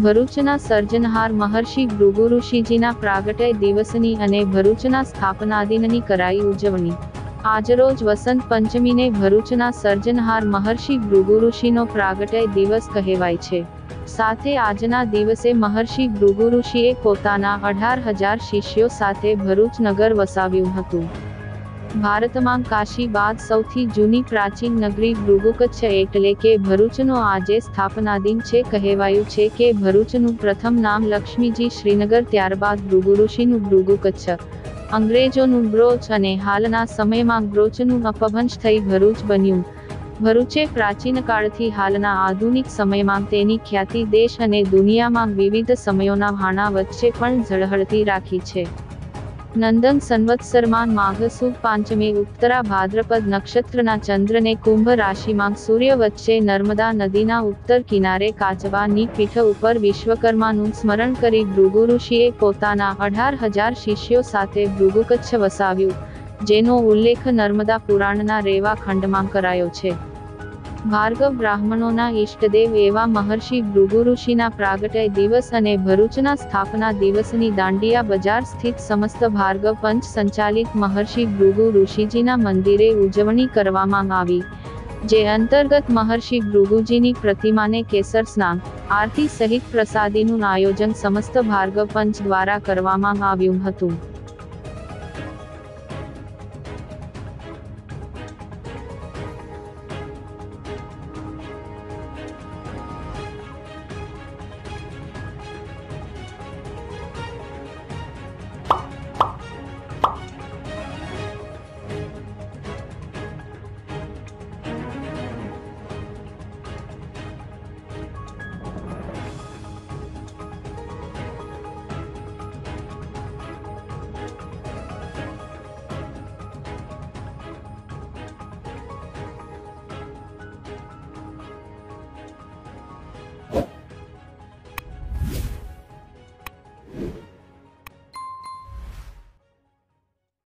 ભરૂચના સર્જનહાર મહર્ષિ ભૃગુ ઋષિજીના પ્રાગટ્ય દિવસની અને ભરૂચના સ્થાપના દિનની કરાઈ ઉજવણી। આજરોજ વસંત પંચમીને ભરૂચના સર્જનહાર મહર્ષિ ભૃગુ ઋષિનો પ્રાગટ્ય દિવસ કહેવાય છે। સાથે આજના દિવસે મહર્ષિ ભૃગુ ઋષિએ પોતાના 18,000 શિષ્યો સાથે ભરૂચ નગર વસાવ્યું હતું। ભારતમાં કાશી બાદ સૌથી જૂની પ્રાચીન નગરી ભૃગુકચ્છ એટલે કે ભરૂચનો આજે સ્થાપના દિન છે। કહેવાયું છે કે ભરૂચનું પ્રથમ નામ લક્ષ્મીજી શ્રીનગર, ત્યારબાદ ભૃગુ ઋષિનું ભૃગુકચ્છ, અંગ્રેજોનું બ્રોચ અને હાલના સમયમાં બ્રોચનું અપભ્રંશ થઈ ભરૂચ બન્યું। ભરૂચે પ્રાચીન કાળથી હાલના આધુનિક સમયમાં તેની ખ્યાતિ દેશ અને દુનિયામાં વિવિધ સમયોના વહાણા વચ્ચે પણ ઝળહળતી રાખી છે। નંદન સંવત્સરમાં માઘ સુદ પાંચમે ઉત્તરા ભાદ્રપદ નક્ષત્રના ચંદ્રને કુંભ રાશિમાં સૂર્ય વચ્ચે નર્મદા નદીના ઉત્તર કિનારે કાચબાની પીઠ ઉપર વિશ્વકર્માનું સ્મરણ કરી ભૃગુ ઋષિએ પોતાના 18,000 શિષ્યો સાથે ભૃગુકચ્છ વસાવ્યું, જેનો ઉલ્લેખ નર્મદા પુરાણના રેવા ખંડમાં કરાયો છે। ભાર્ગવ બ્રાહ્મણોના ઇષ્ટદેવ એવા મહર્ષિ ભૃગુ ઋષિના પ્રાગટ્ય દિવસ અને ભરૂચના સ્થાપના દિવસની દાંડિયા બજાર સ્થિત સમસ્ત ભાર્ગવ પંચ સંચાલિત મહર્ષિ ભૃગુ ઋષિજીના મંદિરે ઉજવણી કરવામાં આવી, જે અંતર્ગત મહર્ષિ ભૃગુજીની પ્રતિમાને કેસર સ્નાન, આરતી સહિત પ્રસાદીનું આયોજન સમસ્ત ભાર્ગવ પંચ દ્વારા કરવામાં આવ્યું હતું।